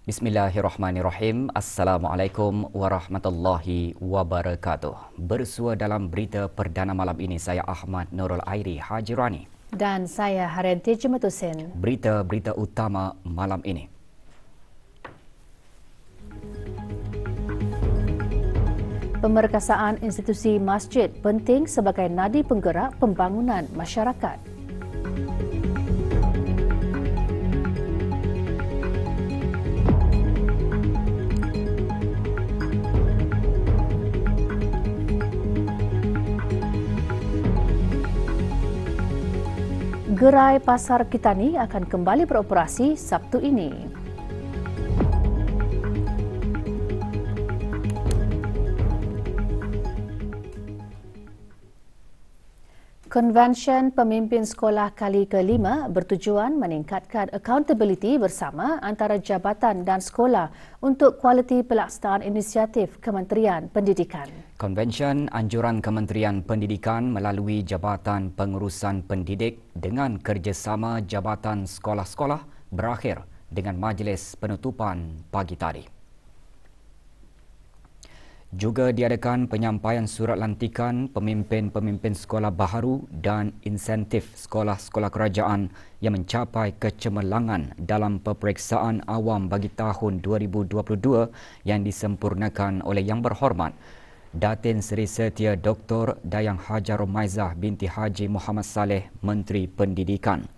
Bismillahirrahmanirrahim. Assalamualaikum warahmatullahi wabarakatuh. Bersua dalam berita perdana malam ini, saya Ahmad Nurul Airi Hajirani. Dan saya Haryanti Jematusin. Berita-berita utama malam ini. Pemerkasaan institusi masjid penting sebagai nadi penggerak pembangunan masyarakat. Gerai Pasar Kitani akan kembali beroperasi Sabtu ini. Konvensyen Pemimpin Sekolah kali ke-5 bertujuan meningkatkan accountability bersama antara jabatan dan sekolah untuk kualiti pelaksanaan inisiatif Kementerian Pendidikan. Konvensyen Anjuran Kementerian Pendidikan melalui Jabatan Pengurusan Pendidik dengan kerjasama Jabatan Sekolah-Sekolah berakhir dengan majlis penutupan pagi tadi. Juga diadakan penyampaian surat lantikan pemimpin-pemimpin sekolah baharu dan insentif sekolah-sekolah kerajaan yang mencapai kecemerlangan dalam peperiksaan awam bagi tahun 2022 yang disempurnakan oleh Yang Berhormat Datin Seri Setia Dr. Dayang Hajar Romaizah binti Haji Muhammad Saleh, Menteri Pendidikan.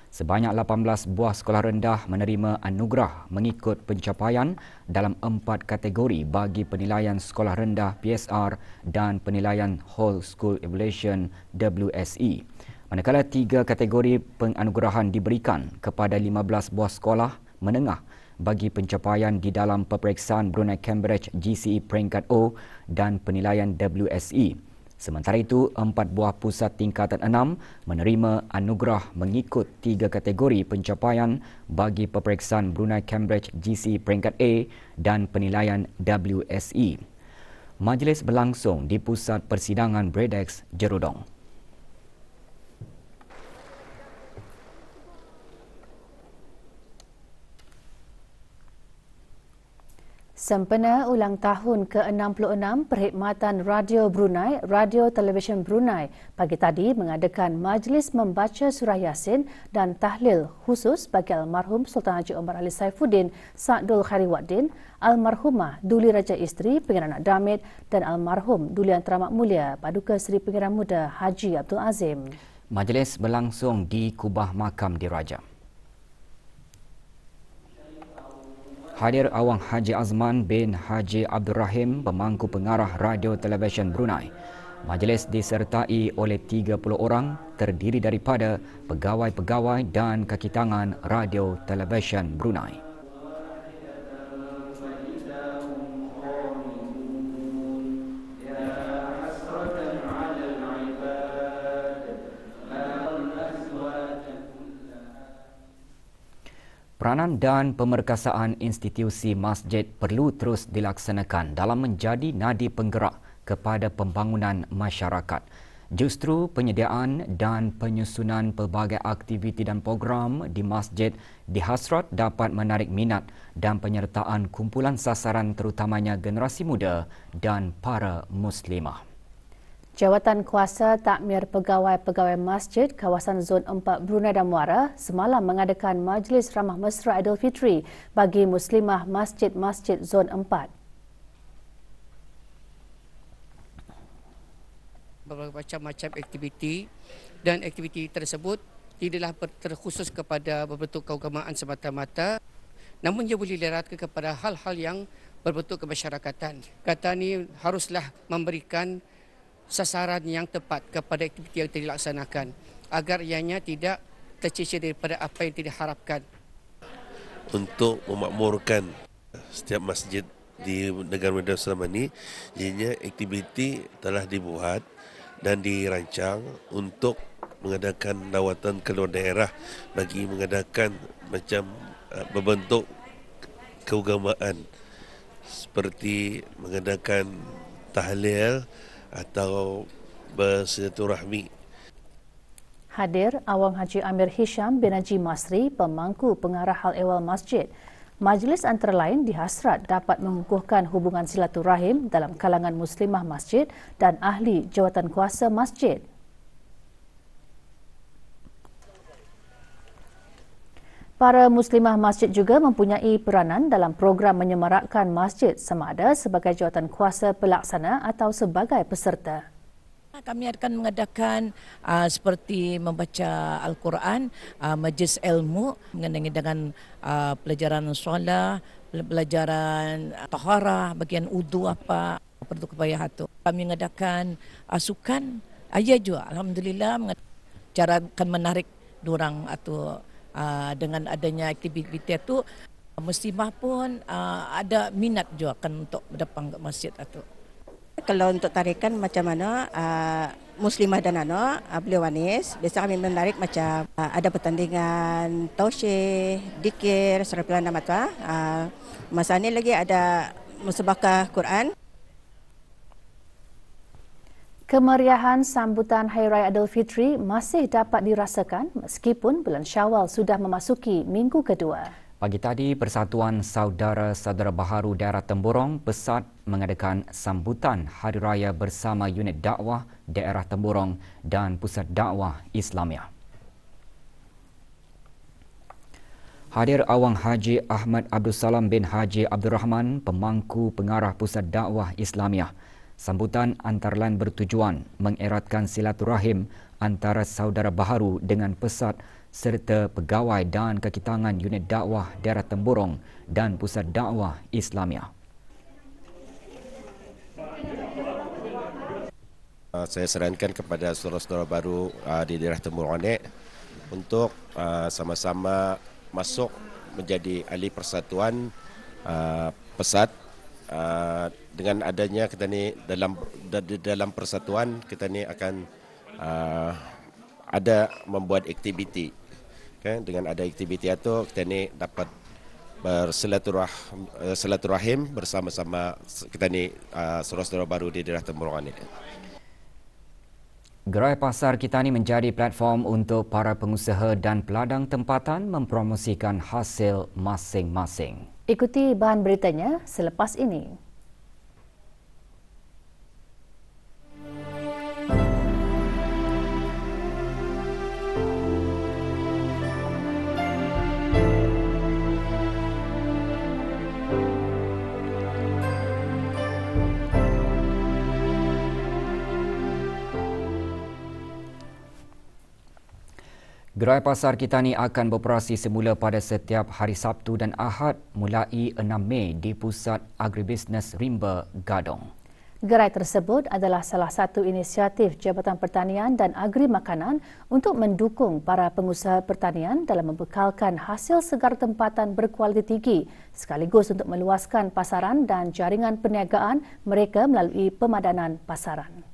Sebanyak 18 buah sekolah rendah menerima anugerah mengikut pencapaian dalam 4 kategori bagi penilaian sekolah rendah PSR dan penilaian Whole School Evaluation WSE. Manakala 3 kategori penganugerahan diberikan kepada 15 buah sekolah menengah bagi pencapaian di dalam peperiksaan Brunei Cambridge GCE peringkat O dan penilaian WSE. Sementara itu, 4 buah pusat tingkatan 6 menerima anugerah mengikut 3 kategori pencapaian bagi peperiksaan Brunei Cambridge GCE peringkat A dan penilaian WSE. Majlis berlangsung di Pusat Persidangan Bredex, Jerudong. Sempena ulang tahun ke-66 Perkhidmatan Radio Brunei, Radio Televisyen Brunei pagi tadi mengadakan majlis membaca surah Yasin dan tahlil khusus bagi almarhum Sultan Haji Omar Ali Saifuddin Sa'dul Khairiwaddin, almarhumah Duli Raja Isteri Pengiran Anak Damit dan almarhum Duli Teramat Mulia Paduka Seri Pengiran Muda Haji Abdul Azim. Majlis berlangsung di Kubah Makam Diraja. Hadir Awang Haji Azman bin Haji Abdul Rahim, pemangku pengarah Radio Televisyen Brunei. Majlis disertai oleh 30 orang terdiri daripada pegawai-pegawai dan kaki tangan Radio Televisyen Brunei. Peranan dan pemerkasaan institusi masjid perlu terus dilaksanakan dalam menjadi nadi penggerak kepada pembangunan masyarakat. Justru penyediaan dan penyusunan pelbagai aktiviti dan program di masjid dihasrat dapat menarik minat dan penyertaan kumpulan sasaran terutamanya generasi muda dan para muslimah. Jawatan Kuasa Takmir Pegawai-Pegawai Masjid Kawasan Zon 4 Brunei dan Muara semalam mengadakan Majlis Ramah Mesra Aidilfitri bagi Muslimah Masjid-Masjid Zon 4. Berbagai macam aktiviti dan aktiviti tersebut tidaklah terkhusus kepada berbentuk keagamaan semata-mata, namun ia boleh dileratkan kepada hal-hal yang berbentuk kemasyarakatan. Kata ini haruslah memberikan sasaran yang tepat kepada aktiviti yang dilaksanakan agar ianya tidak tercicir daripada apa yang tidak diharapkan. Untuk memakmurkan setiap masjid di negara-negara selama ini, jadinya aktiviti telah dibuat dan dirancang untuk mengadakan lawatan ke luar daerah bagi mengadakan macam berbentuk keagamaan seperti mengadakan tahlil atau bersilaturahmi. Hadir Awang Haji Amir Hisham bin Haji Masri, pemangku pengarah hal ehwal masjid. Majlis antara lain dihasrat dapat mengukuhkan hubungan silaturahim dalam kalangan muslimah masjid dan ahli jawatan kuasa masjid. Para muslimah masjid juga mempunyai peranan dalam program menyemarakkan masjid sama ada sebagai jawatan kuasa pelaksana atau sebagai peserta. Kami akan mengadakan seperti membaca Al-Quran, majlis ilmu mengenai dengan pelajaran solat, pelajaran taharah, bagian wudu apa, perlu kebaya itu. Kami mengadakan sukan, ayah juga. Alhamdulillah, cara akan menarik dorang atau dengan adanya aktiviti itu, muslimah pun ada minat juga kan untuk datang ke masjid itu. Kalau untuk tarikan macam mana, muslimah dan beliau wanis, biasa kami menarik macam ada pertandingan tausyih, dikir, serapilan nama tu. Masa ni lagi ada musabaqah Quran. Kemeriahan sambutan Hari Raya Aidilfitri masih dapat dirasakan meskipun bulan Syawal sudah memasuki minggu kedua. Pagi tadi, Persatuan Saudara-Saudara Baharu Daerah Temburong Pesat mengadakan sambutan Hari Raya bersama Unit Dakwah Daerah Temburong dan Pusat Dakwah Islamiah. Hadir Awang Haji Ahmad Abdul Salam bin Haji Abdul Rahman, pemangku pengarah Pusat Dakwah Islamiah. Sambutan antara lain bertujuan mengeratkan silaturahim antara saudara baharu dengan pesat serta pegawai dan kakitangan Unit Dakwah Daerah Temburong dan Pusat Dakwah Islamiah. Saya sarankan kepada saudara-saudara baru di daerah Temburong ini untuk sama-sama masuk menjadi ahli persatuan pesat. Dengan adanya kita ni dalam persatuan kita ni akan ada membuat aktiviti. Okay? Dengan ada aktiviti itu kita ni dapat bersilaturahim bersama-sama kita ni saudara-saudara baru di daerah Temburong ini. Gerai pasar kita ni menjadi platform untuk para pengusaha dan peladang tempatan mempromosikan hasil masing-masing. Ikuti bahan beritanya selepas ini. Gerai pasar kita ni akan beroperasi semula pada setiap hari Sabtu dan Ahad mulai 6 Mei di Pusat Agribisnes Rimba, Gadong. Gerai tersebut adalah salah satu inisiatif Jabatan Pertanian dan Agri Makanan untuk mendukung para pengusaha pertanian dalam membekalkan hasil segar tempatan berkualiti tinggi sekaligus untuk meluaskan pasaran dan jaringan perniagaan mereka melalui pemadanan pasaran.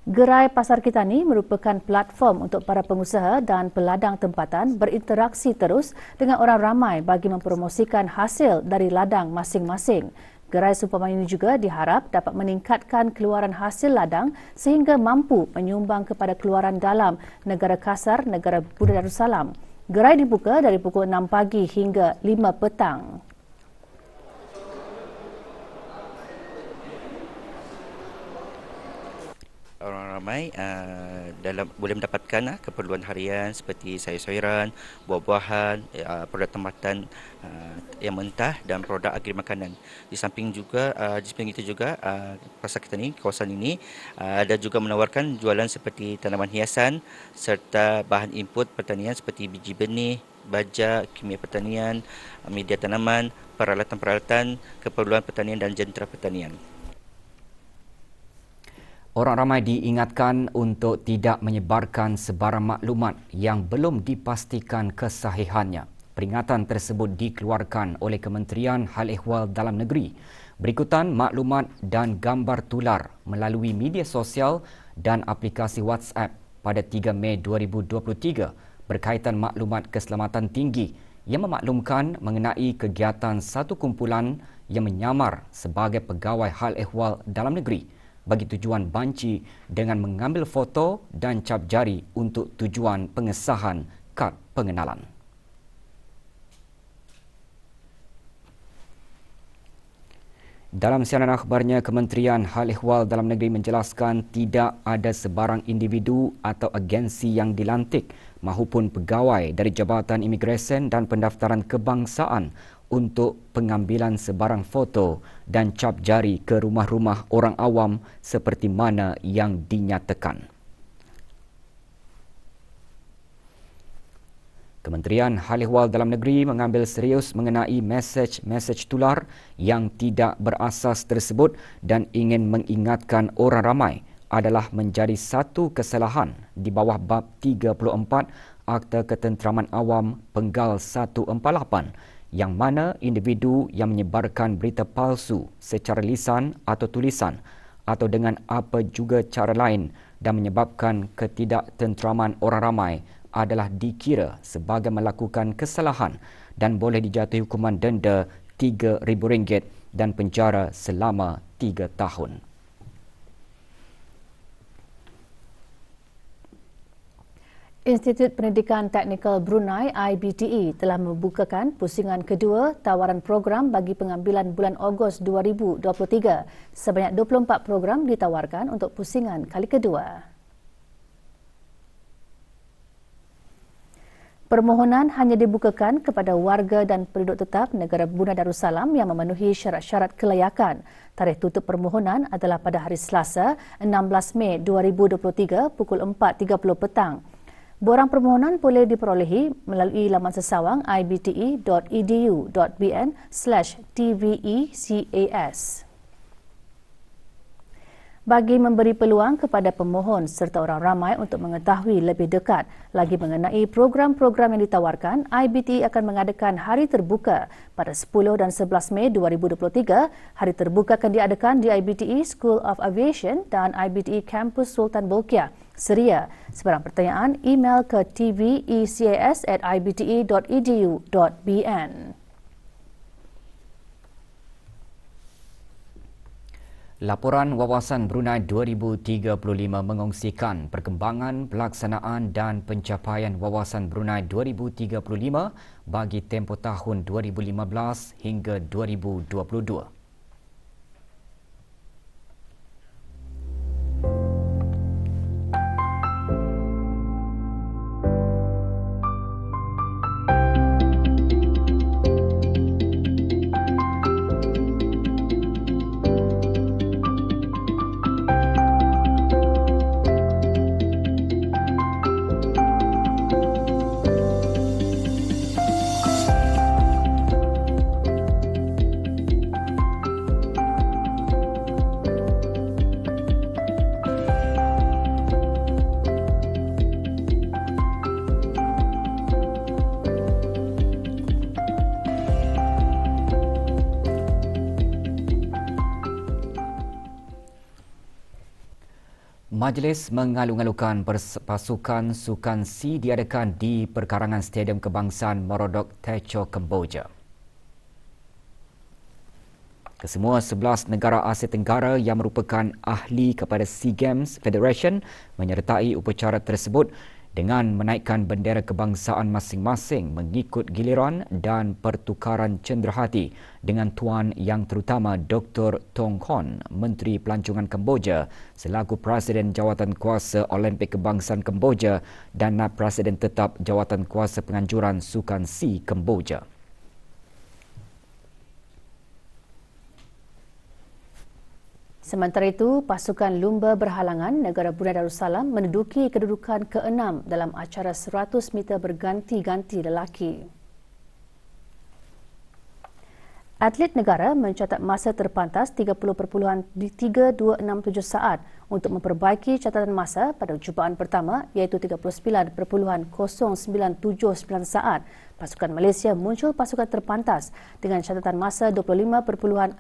Gerai pasar kita ni merupakan platform untuk para pengusaha dan peladang tempatan berinteraksi terus dengan orang ramai bagi mempromosikan hasil dari ladang masing-masing. Gerai seumpama ini juga diharap dapat meningkatkan keluaran hasil ladang sehingga mampu menyumbang kepada keluaran dalam negara kasar negara Brunei Darussalam. Gerai dibuka dari pukul 6 pagi hingga 5 petang. Orang ramai boleh mendapatkan keperluan harian seperti sayur-sayuran, buah-buahan, produk tempatan yang mentah dan produk agri makanan. Di samping itu juga pasar kita ni, kawasan ini ada juga menawarkan jualan seperti tanaman hiasan serta bahan input pertanian seperti biji benih, baja, kimia pertanian, media tanaman, peralatan-peralatan keperluan pertanian dan jentera pertanian. Orang ramai diingatkan untuk tidak menyebarkan sebarang maklumat yang belum dipastikan kesahihannya. Peringatan tersebut dikeluarkan oleh Kementerian Hal Ehwal Dalam Negeri. Berikutan maklumat dan gambar tular melalui media sosial dan aplikasi WhatsApp pada 3 Mei 2023 berkaitan maklumat keselamatan tinggi yang memaklumkan mengenai kegiatan satu kumpulan yang menyamar sebagai pegawai hal ehwal dalam negeri bagi tujuan banci dengan mengambil foto dan cap jari untuk tujuan pengesahan kad pengenalan. Dalam siaran akhbarnya, Kementerian Hal Ehwal Dalam Negeri menjelaskan tidak ada sebarang individu atau agensi yang dilantik mahupun pegawai dari Jabatan Imigresen dan Pendaftaran Kebangsaan untuk pengambilan sebarang foto dan cap jari ke rumah-rumah orang awam seperti mana yang dinyatakan. Kementerian Hal Ehwal Dalam Negeri mengambil serius mengenai mesej tular yang tidak berasas tersebut dan ingin mengingatkan orang ramai adalah menjadi satu kesalahan di bawah bab 34 Akta Ketenteraman Awam Penggal 148 yang mana individu yang menyebarkan berita palsu secara lisan atau tulisan atau dengan apa juga cara lain dan menyebabkan ketidaktenteraman orang ramai adalah dikira sebagai melakukan kesalahan dan boleh dijatuhi hukuman denda RM3,000 dan penjara selama 3 tahun. Institut Pendidikan Teknikal Brunei IBTE telah membukakan pusingan kedua tawaran program bagi pengambilan bulan Ogos 2023. Sebanyak 24 program ditawarkan untuk pusingan kali kedua. Permohonan hanya dibukakan kepada warga dan penduduk tetap negara Brunei Darussalam yang memenuhi syarat-syarat kelayakan. Tarikh tutup permohonan adalah pada hari Selasa, 16 Mei 2023 pukul 4.30 petang. Borang permohonan boleh diperolehi melalui laman sesawang ibte.edu.bn/tvecas. Bagi memberi peluang kepada pemohon serta orang ramai untuk mengetahui lebih dekat lagi mengenai program-program yang ditawarkan, IBTE akan mengadakan Hari Terbuka pada 10 dan 11 Mei 2023. Hari Terbuka akan diadakan di IBTE School of Aviation dan IBTE Campus Sultan Bolkiah, Seria. Sebarang pertanyaan, email ke tvecas@ibte.edu.bn. Laporan Wawasan Brunei 2035 mengongsikan perkembangan pelaksanaan dan pencapaian Wawasan Brunei 2035 bagi tempoh tahun 2015 hingga 2022. Majlis mengalu-alukan pasukan Sukan C diadakan di perkarangan Stadium Kebangsaan Morodok, Techo, Kemboja. Kesemua 11 negara Asia Tenggara yang merupakan ahli kepada SEA Games Federation menyertai upacara tersebut dengan menaikkan bendera kebangsaan masing-masing mengikut giliran dan pertukaran cenderahati dengan Tuan Yang Terutama Dr. Tong Hon, Menteri Pelancongan Kemboja, selaku Presiden Jawatan Kuasa Olimpik Kebangsaan Kemboja dan Naib Presiden Tetap Jawatan Kuasa Penganjuran Sukan C Kemboja. Sementara itu, pasukan lumba berhalangan negara Brunei Darussalam menduduki kedudukan ke-6 dalam acara 100 meter berganti-ganti lelaki. Atlet negara mencatat masa terpantas 30.3267 saat untuk memperbaiki catatan masa pada cubaan pertama iaitu 39.0979 saat. Pasukan Malaysia muncul pasukan terpantas dengan catatan masa 25.6236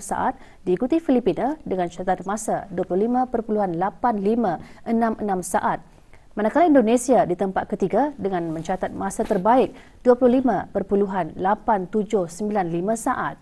saat, diikuti Filipina dengan catatan masa 25.8566 saat. Manakala Indonesia di tempat ketiga dengan mencatat masa terbaik 25.8795 saat.